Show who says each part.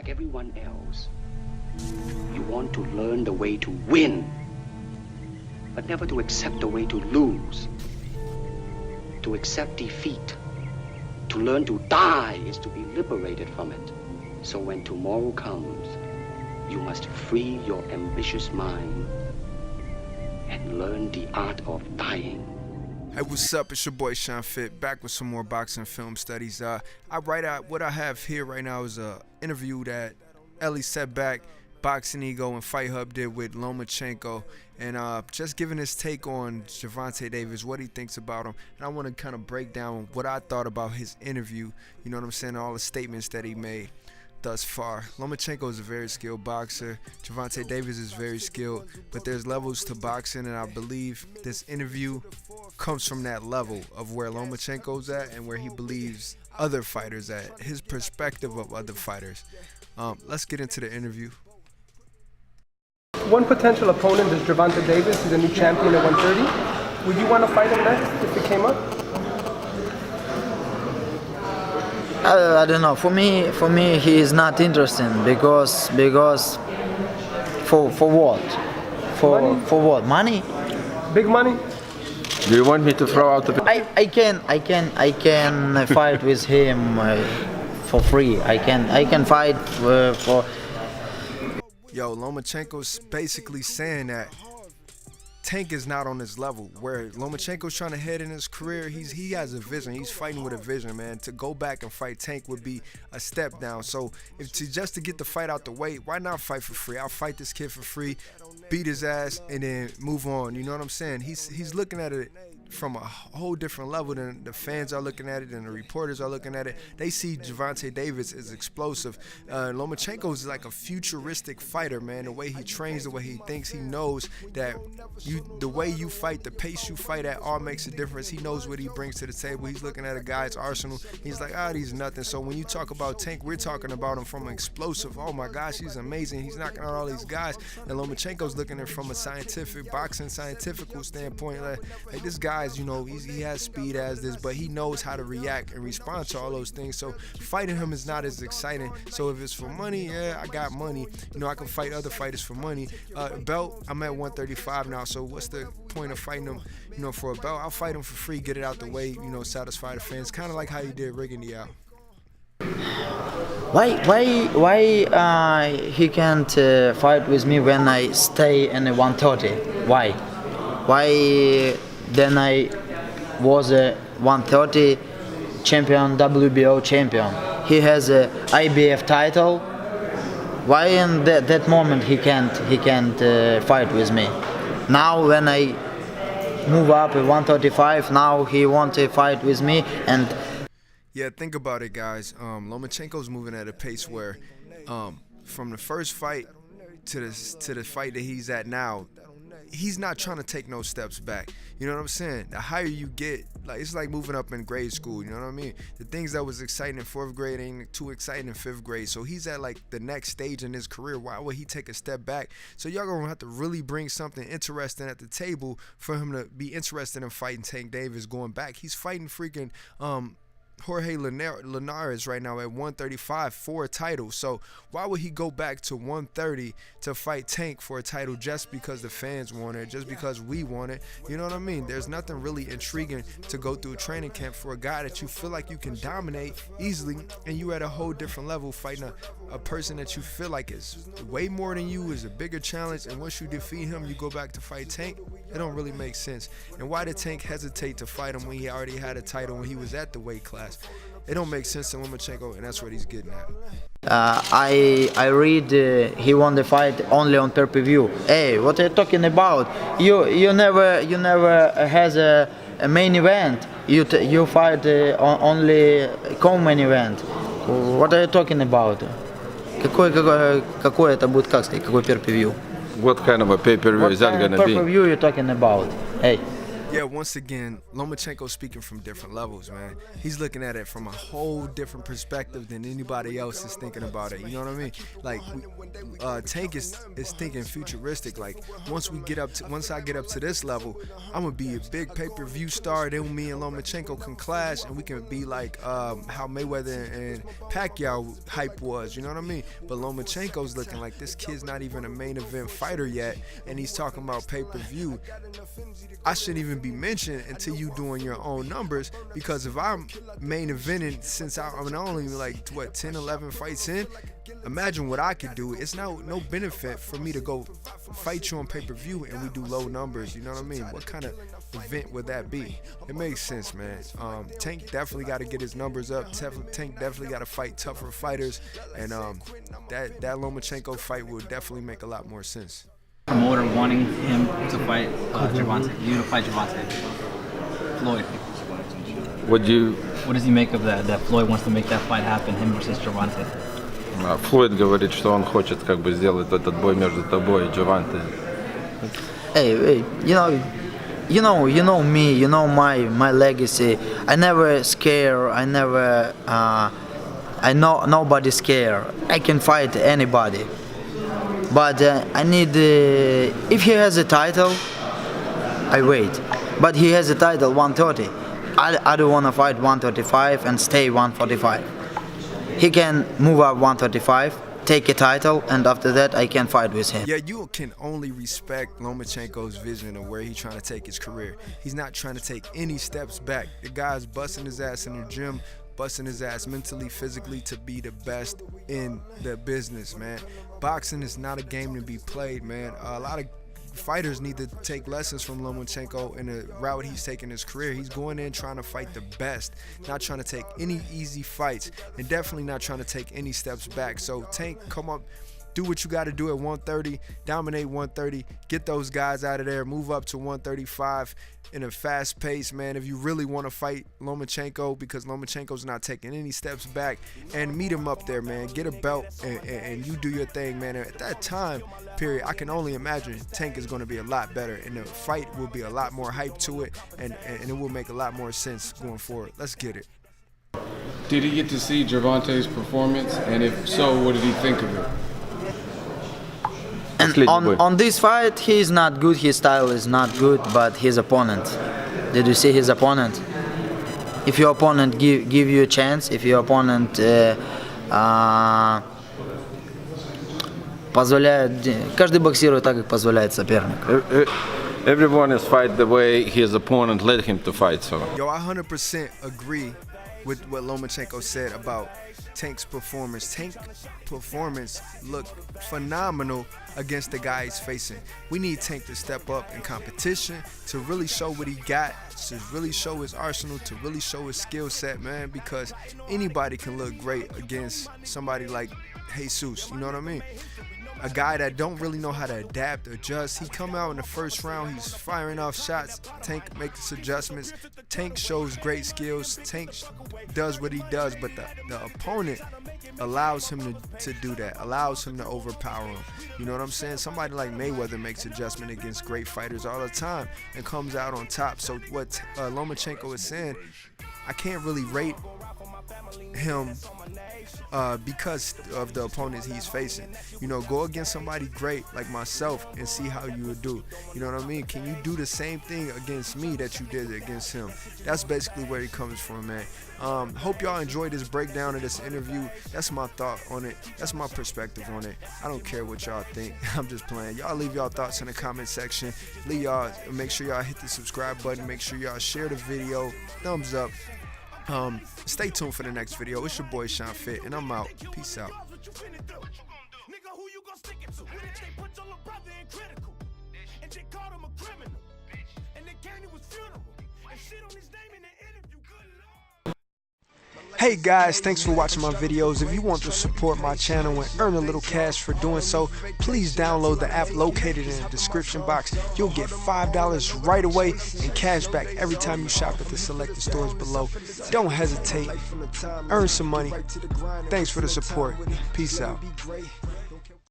Speaker 1: like everyone else, you want to learn the way to win, but never to accept the way to lose. To accept defeat, to learn to die is to be liberated from it. So when tomorrow comes, you must free your ambitious mind and learn the art of dying.
Speaker 2: Hey, what's up? It's your boy Sean Fit, back with some more boxing film studies. What I have here right now is a interview that Ellie Setback, Boxing Ego, and Fight Hub did with Lomachenko, and just giving his take on Gervonta Davis, what he thinks about him. And I want to kind of break down what I thought about his interview, you know what I'm saying, all the statements that he made thus far. Lomachenko is a very skilled boxer. Gervonta Davis is very skilled, but there's levels to boxing, and I believe this interview comes from that level of where Lomachenko's at and where he believes other fighters at, his perspective of other fighters. Let's get into the interview.
Speaker 3: One potential opponent is Gervonta Davis. He's a new champion at 130. Would you want to fight him next if it came up?
Speaker 4: I don't know. For me, he is not interesting because for what? For what? Money?
Speaker 3: Big money?
Speaker 5: Do you want me to throw out the?
Speaker 4: I can fight with him for free. I can fight for.
Speaker 2: Yo, Lomachenko's basically saying that Tank is not on this level. Where Lomachenko's trying to head in his career, he has a vision. He's fighting with a vision, man. To go back and fight Tank would be a step down. So just to get the fight out the way, why not fight for free? I'll fight this kid for free, beat his ass, and then move on. You know what I'm saying? He's looking at it from a whole different level than the fans are looking at it and the reporters are looking at it. They see Gervonta Davis as explosive. Lomachenko is like a futuristic fighter, man. The way he trains, the way he thinks, he knows that the way you fight, the pace you fight at, all makes a difference. He knows what he brings to the table. He's looking at a guy's arsenal. He's like, these nothing. So when you talk about Tank, we're talking about him from an explosive. Oh my gosh, he's amazing. He's knocking out all these guys. And Lomachenko's looking at it from a scientific, boxing scientific standpoint. Like this guy, you know, he has speed as this, but he knows how to react and respond to all those things. So fighting him is not as exciting. So if it's for money, yeah, I got money. You know, I can fight other fighters for money. Belt, I'm at 135 now. So what's the point of fighting him, you know, for a belt? I'll fight him for free, get it out the way, you know, satisfy the fans. Kind of like how you did Riggedy out.
Speaker 4: Why he can't fight with me when I stay in the 130? Why then I was a 130 champion, WBO champion. He has a IBF title. Why in that moment he can't fight with me? Now when I move up at 135, now he want to fight with me. And
Speaker 2: yeah, think about it, guys. Lomachenko's moving at a pace where from the first fight to the fight that he's at now, he's not trying to take no steps back. You know what I'm saying? The higher you get, like it's like moving up in grade school, you know what I mean? The things that was exciting in 4th grade ain't too exciting in 5th grade. So he's at like the next stage in his career. Why would he take a step back? So y'all gonna have to really bring something interesting at the table for him to be interested in fighting Tank Davis going back. He's fighting freaking Jorge Linares right now at 135 for a title. So why would he go back to 130 to fight Tank for a title just because the fans want it, just because we want it? You know what I mean? There's nothing really intriguing to go through a training camp for a guy that you feel like you can dominate easily, and you at a whole different level fighting a person that you feel like is way more than you, is a bigger challenge, and once you defeat him, you go back to fight Tank. It don't really make sense. And why did Tank hesitate to fight him when he already had a title when he was at the weight class? It don't make sense to Lomachenko, and that's what he's getting at.
Speaker 4: I read he won the fight only on pay-per-view. Hey, what are you talking about? You never has a main event. You fight only co-main event. What are you talking about? Какой это будет, как сказать, какой pay-per-view?
Speaker 5: What kind of a pay-per-view is that gonna be?
Speaker 4: What kind of pay-per-view you talking about? Hey.
Speaker 2: Yeah, once again, Lomachenko speaking from different levels, man. He's looking at it from a whole different perspective than anybody else is thinking about it. You know what I mean? Like, Tank is thinking futuristic. Like, once I get up to this level, I'm gonna be a big pay-per-view star. Then me and Lomachenko can clash, and we can be like how Mayweather and Pacquiao hype was. You know what I mean? But Lomachenko's looking like this kid's not even a main event fighter yet, and he's talking about pay-per-view. I shouldn't even be mentioned until you doing your own numbers, because if I'm main eventing since I'm only like 10, 11 fights in, imagine what I could do. It's no benefit for me to go fight you on pay-per-view and we do low numbers. You know what I mean? What kind of event would that be? It makes sense, man. Tank definitely got to get his numbers up. Tank definitely got to fight tougher fighters, and that Lomachenko fight would definitely make a lot more sense.
Speaker 6: Promoter wanting him to fight Gervonta, you to fight Gervonta. Floyd. What does he make of that Floyd wants to make that fight happen, him versus Gervonta?
Speaker 5: Флойд говорит, что он хочет как бы сделать этот бой между тобой и Джованте.
Speaker 4: Hey, you know me, you know my legacy. I never scare. I never. I know nobody scare. I can fight anybody. But I need. If he has a title, I wait. But he has a title 130. I don't want to fight 135 and stay 145. He can move up 135, take a title, and after that I can fight with him.
Speaker 2: Yeah, you can only respect Lomachenko's vision of where he's trying to take his career. He's not trying to take any steps back. The guy's busting his ass in the gym, busting his ass mentally, physically to be the best in the business, man. Boxing is not a game to be played, man. A lot of fighters need to take lessons from Lomachenko in the route he's taking his career. He's going in trying to fight the best, not trying to take any easy fights, and definitely not trying to take any steps back. So Tank, come up, do what you got to do at 130, dominate 130, get those guys out of there, move up to 135 in a fast pace, man. If you really want to fight Lomachenko, because Lomachenko's not taking any steps back, and meet him up there, man. Get a belt and you do your thing, man. And at that time period, I can only imagine Tank is going to be a lot better, and the fight will be a lot more hype to it, and it will make a lot more sense going forward. Let's get it.
Speaker 7: Did he get to see Gervonta's performance, and if so, what did he think of it?
Speaker 4: And on this fight, he is not good. His style is not good, but his opponent. Did you see his opponent? If your opponent give you a chance, if your opponent позволяет, каждый боксирует так, как позволяет соперник.
Speaker 5: Everyone is fight the way his opponent led him to fight. So.
Speaker 2: Yo, I 100% agree with what Lomachenko said about Tank's performance. Tank's performance looked phenomenal against the guy he's facing. We need Tank to step up in competition, to really show what he got, to really show his arsenal, to really show his skill set, man, because anybody can look great against somebody like Jesus, you know what I mean? A guy that don't really know how to adapt, adjust. He come out in the first round, he's firing off shots. Tank makes adjustments. Tank shows great skills. Tank does what he does, but the opponent allows him to do that, allows him to overpower him. You know what I'm saying? Somebody like Mayweather makes adjustment against great fighters all the time and comes out on top. So what Lomachenko is saying, I can't really rate him because of the opponents he's facing. You know, go against somebody great like myself and see how you would do. You know what I mean? Can you do the same thing against me that you did against him? That's basically where he comes from, man. Hope y'all enjoyed this breakdown of this interview. That's my thought on it. That's my perspective on it. I don't care what y'all think. I'm just playing. Y'all leave y'all thoughts in the comment section. Make sure y'all hit the subscribe button. Make sure y'all share the video. Thumbs up. Stay tuned for the next video. It's your boy SHAUNFITT, and I'm out. Peace out. Hey guys, thanks for watching my videos. If you want to support my channel and earn a little cash for doing so, please download the app located in the description box. You'll get $5 right away and cash back every time you shop at the selected stores below. Don't hesitate. Earn some money. Thanks for the support. Peace out.